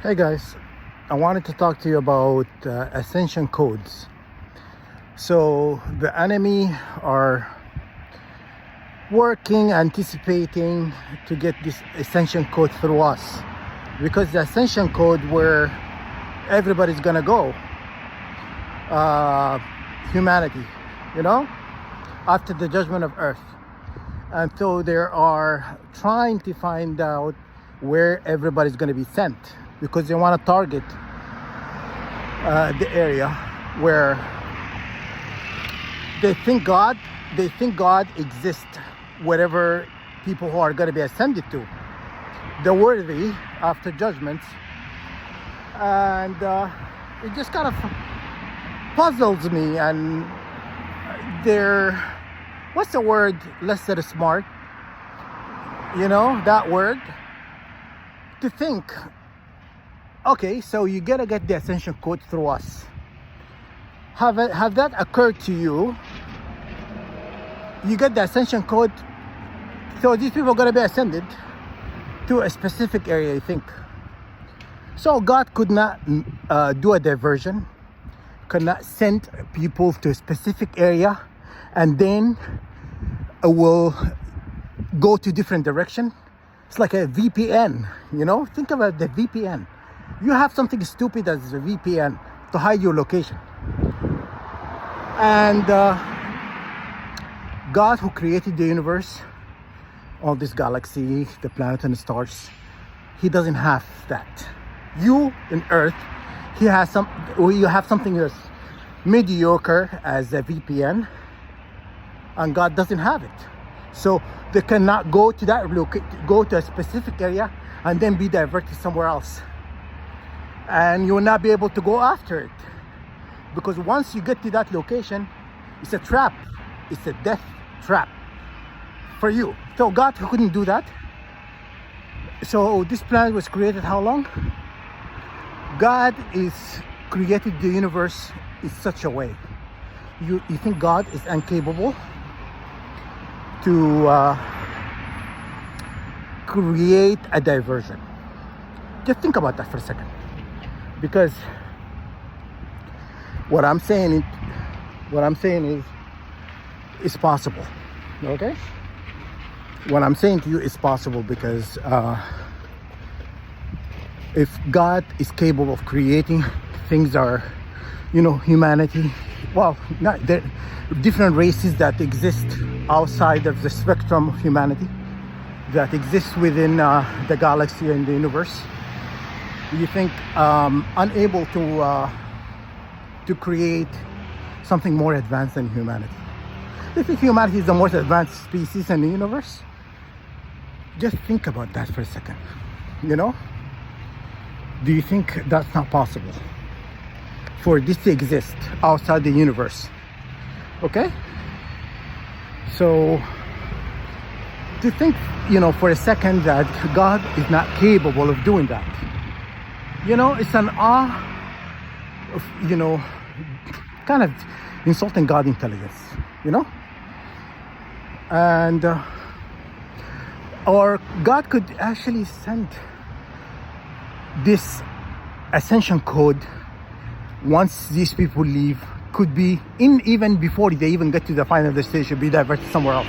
Hey guys, I wanted to talk to you about ascension codes. So the enemy are working, anticipating to get this ascension code through us, because the ascension code where everybody's gonna go, humanity, you know, after the judgment of earth. And so they are trying to find out where everybody's going to be sent, because they want to target the area where they think God exists, wherever people who are going to be ascended to, the worthy after judgments. And it just kind of puzzles me. And they're, what's the word, less than smart, you know, that word, to think, okay, so you gotta get the ascension code through us. Have that occurred to you? You get the ascension code, so these people are gonna be ascended to a specific area, I think. So God could not do a diversion, could not send people to a specific area and then will go to different direction. It's like a VPN, you know? Think about the VPN. You have something stupid as a VPN to hide your location. And God, who created the universe, all this galaxy, the planet and the stars, he doesn't have that. You in Earth, you have something that's mediocre as a VPN, and God doesn't have it. So they cannot go to that go to a specific area and then be diverted somewhere else. And you will not be able to go after it, because once you get to that location, it's a trap. It's a death trap for you. So God couldn't do that. So this planet was created how long? God is created the universe in such a way. You think God is incapable to create a diversion? Just think about that for a second, because what I'm saying is it's possible. Okay, what I'm saying to you is possible, because if God is capable of creating things, are, you know, humanity, well, not there, different races that exist outside of the spectrum of humanity, that exists within the galaxy and the universe. You think unable to create something more advanced than humanity? You think humanity is the most advanced species in the universe? Just think about that for a second. You know, do you think that's not possible for this to exist outside the universe? Okay, so to think, you know, for a second that God is not capable of doing that, you know, it's an awe of, you know, kind of insulting God's intelligence, you know. And or God could actually send this ascension code once these people leave, could be in even before they even get to the final destination, be diverted somewhere else.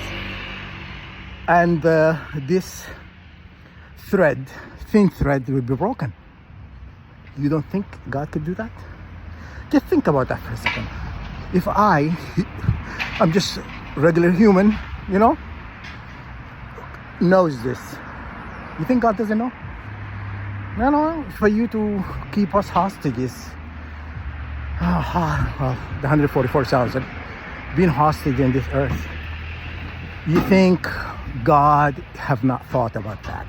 And this thin thread will be broken. You don't think God could do that? Just think about that for a second. If I'm just regular human, you know, knows this, you think God doesn't know? No, for you to keep us hostages, well, the 144,000 being hostage in this earth, you think God have not thought about that?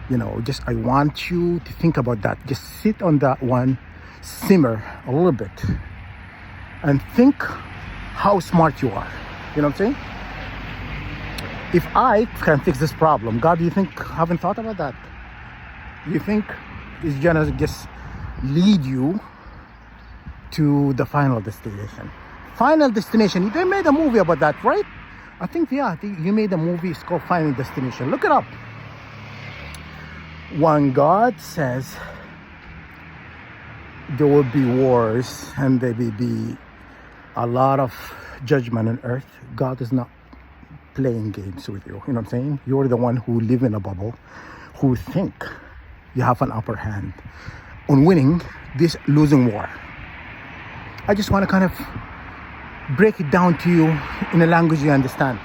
You know, just, I want you to think about that. Just sit on that one, simmer a little bit, and think how smart you are. You know what I'm saying? If I can fix this problem, God, do you think I haven't thought about that? You think it's gonna just lead you to the final destination? Final Destination, they made a movie about that, right? I think, yeah, you made a movie, it's called Final Destination. Look it up. When God says there will be wars and there will be a lot of judgment on earth, God is not playing games with you. You know what I'm saying? You're the one who live in a bubble, who think you have an upper hand on winning this losing war. I just want to kind of break it down to you in a language you understand.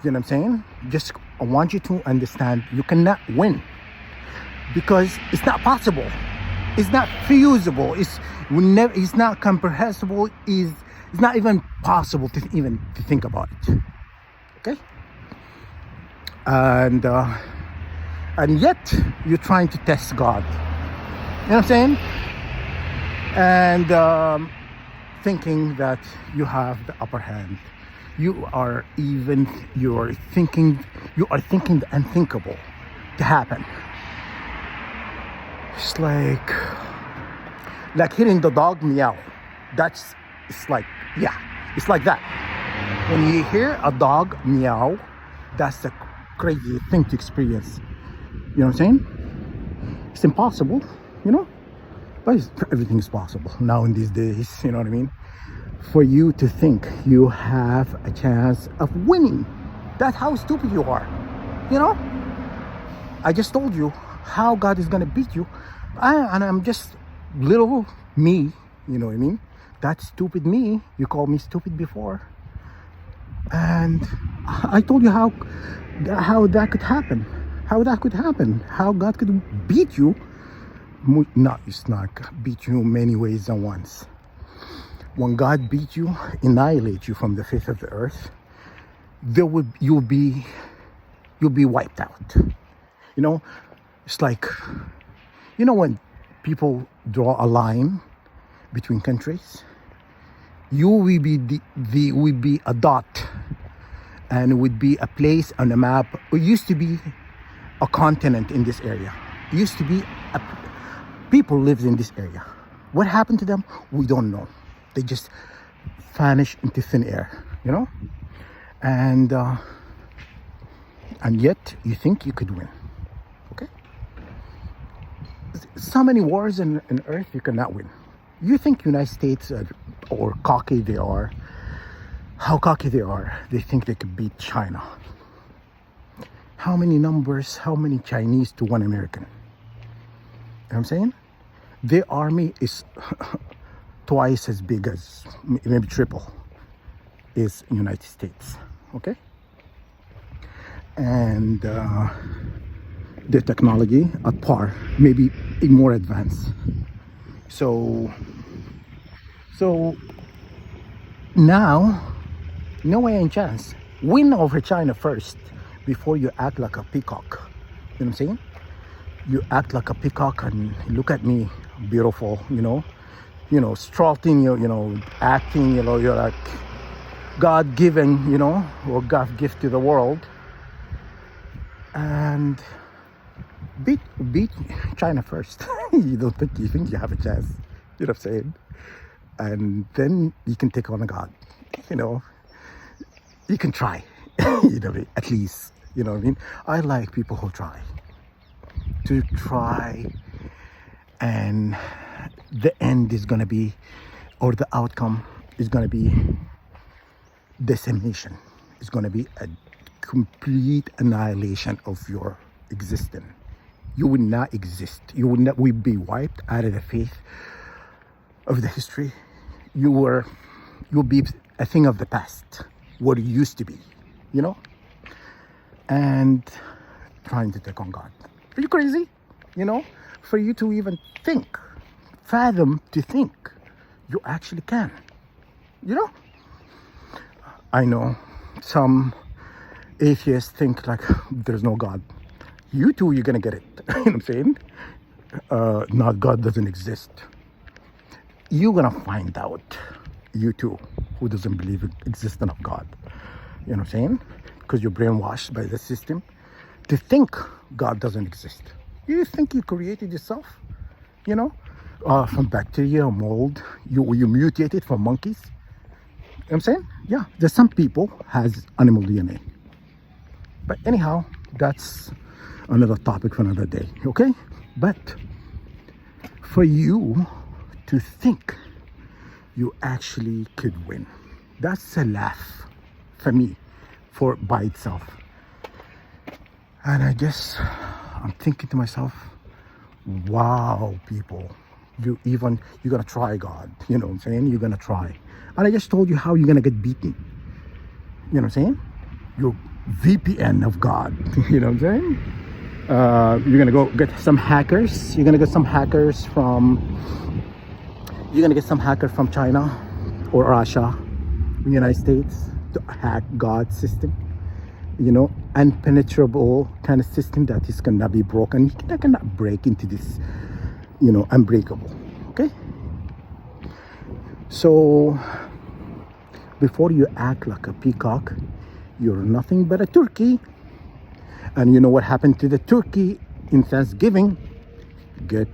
You know what I'm saying? Just I want you to understand you cannot win because it's not possible. It's not feasible. It's not comprehensible. It's not even possible to think about it. Okay? And yet you're trying to test God. You know what I'm saying? And thinking that you have the upper hand. You are thinking the unthinkable to happen. It's like hearing the dog meow. It's like that. When you hear a dog meow, that's a crazy thing to experience. You know what I'm saying? It's impossible, you know? But everything is possible now in these days, you know what I mean? For you to think you have a chance of winning. That's how stupid you are, you know? I just told you how God is gonna beat you. And I'm just little me, you know what I mean? That stupid me, you called me stupid before. And I told you how that could happen. How God could beat you. It's not beat you many ways than once. When God beat you, annihilate you from the face of the earth, you'll be wiped out. You know, it's like, you know, when people draw a line between countries, you will be a dot, and it would be a place on a map. It used to be a continent in this area. It used to be people lived in this area. What happened to them? We don't know. They just vanished into thin air, you know? And yet you think you could win. Okay? So many wars in earth you cannot win. You think United States or cocky they are, how cocky they are, they think they could beat China. How many Chinese to one American? You know what I'm saying? Their army is twice as big as, maybe triple, is United States, okay? And their technology at par, maybe more advanced. So now, no way in chance. Win over China first before you act like a peacock. You know what I'm saying? You act like a peacock and look at me, beautiful, you know, strutting, you know, acting, you know, you're like God-given, you know, or God gift to the world, and beat China first. You think you have a chance, you know what I'm saying? And then you can take on a God, you know, you can try, you know, at least, you know what I mean? I like people who try, and the end is going to be, or the outcome is going to be decimation. It's going to be a complete annihilation of your existence. You would not exist. You would be wiped out of the face of the history. You'll be a thing of the past, what it used to be, you know? And trying to take on God. Are you crazy? You know, for you to even think, fathom to think, you actually can. You know? I know some atheists think like there's no God. You too, you're gonna get it. You know what I'm saying? Not God doesn't exist. You're gonna find out, you too, who doesn't believe in existence of God. You know what I'm saying? Because you're brainwashed by the system to think God doesn't exist. You think you created yourself, you know, from bacteria or mold. You mutated from monkeys. You know what I'm saying? Yeah, there's some people has animal DNA. But anyhow, that's another topic for another day, okay? But for you to think you actually could win, that's a laugh for me, for by itself. And I guess I'm thinking to myself, wow, people, you're gonna try God, you know what I'm saying? You're gonna try. And I just told you how you're gonna get beaten. You know what I'm saying? You're VPN of God. You know what I'm saying? You're gonna go get some hackers. You're gonna get some hackers from China or Russia, the United States, to hack God's system. You know, unpenetrable kind of system that is gonna be broken. You cannot break into this, you know, unbreakable. Okay? So before you act like a peacock, you're nothing but a turkey. And you know what happened to the turkey in Thanksgiving? Get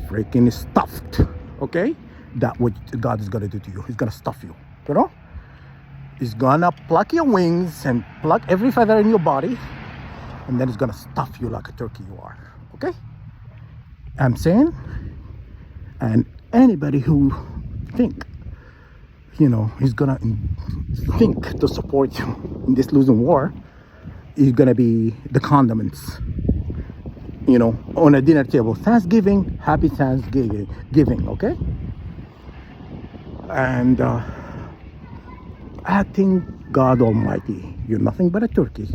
freaking stuffed. Okay? That's what God is gonna do to you. He's gonna stuff you. You know? He's gonna pluck your wings and pluck every feather in your body, and then he's gonna stuff you like a turkey you are. Okay? I'm saying, and anybody who think, you know, he's gonna think to support you in this losing war, is gonna be the condiments, you know, on a dinner table. Thanksgiving, happy Thanksgiving, okay? And acting God Almighty, you're nothing but a turkey,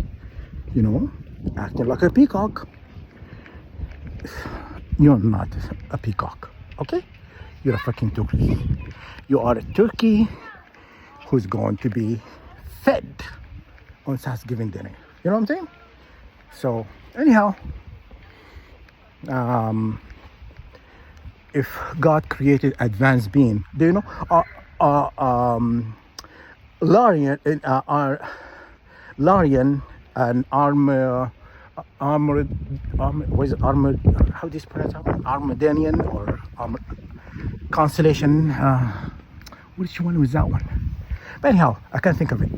you know, acting like a peacock. You're not a peacock, okay? You're a freaking turkey. You are a turkey who's going to be fed on Thanksgiving dinner. You know what I'm saying? So anyhow, if God created advanced being, do you know? Larian and what is it, armored, how do you pronounce it? Armadanian or Constellation, which one was that one? But anyhow, I can't think of it.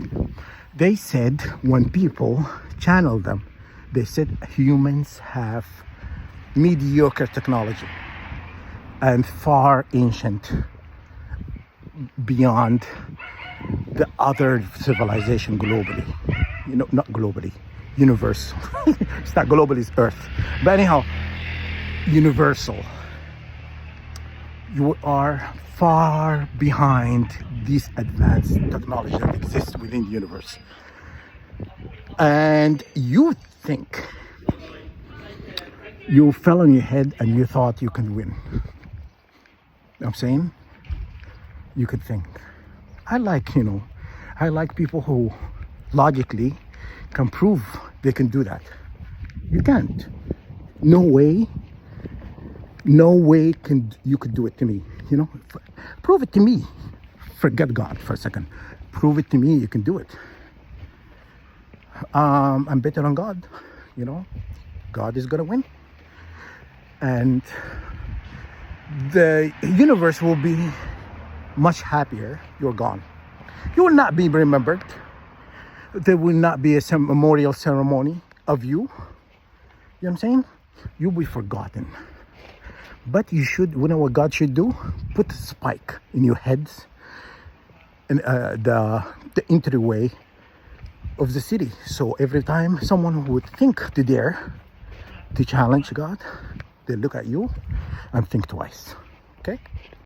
They said, when people channel them, they said humans have mediocre technology and far ancient beyond the other civilization globally. You know, not globally, universal. It's not globally, it's Earth. But anyhow, universal. You are far behind this advanced technology that exists within the universe. And you think you fell on your head and you thought you could win. You know what I'm saying? You could think. I like people who logically can prove they can do that. You can't. No way you could do it to me. You know, prove it to me. Forget God for a second. Prove it to me you can do it. I'm better on God. You know, God is gonna win, and the universe will be much happier you're gone. You will not be remembered. There will not be a memorial ceremony of you. You know what I'm saying? You'll be forgotten. But you know what God should do? Put a spike in your heads and the entryway of the city. So every time someone would think to dare to challenge God, they look at you and think twice. Okay?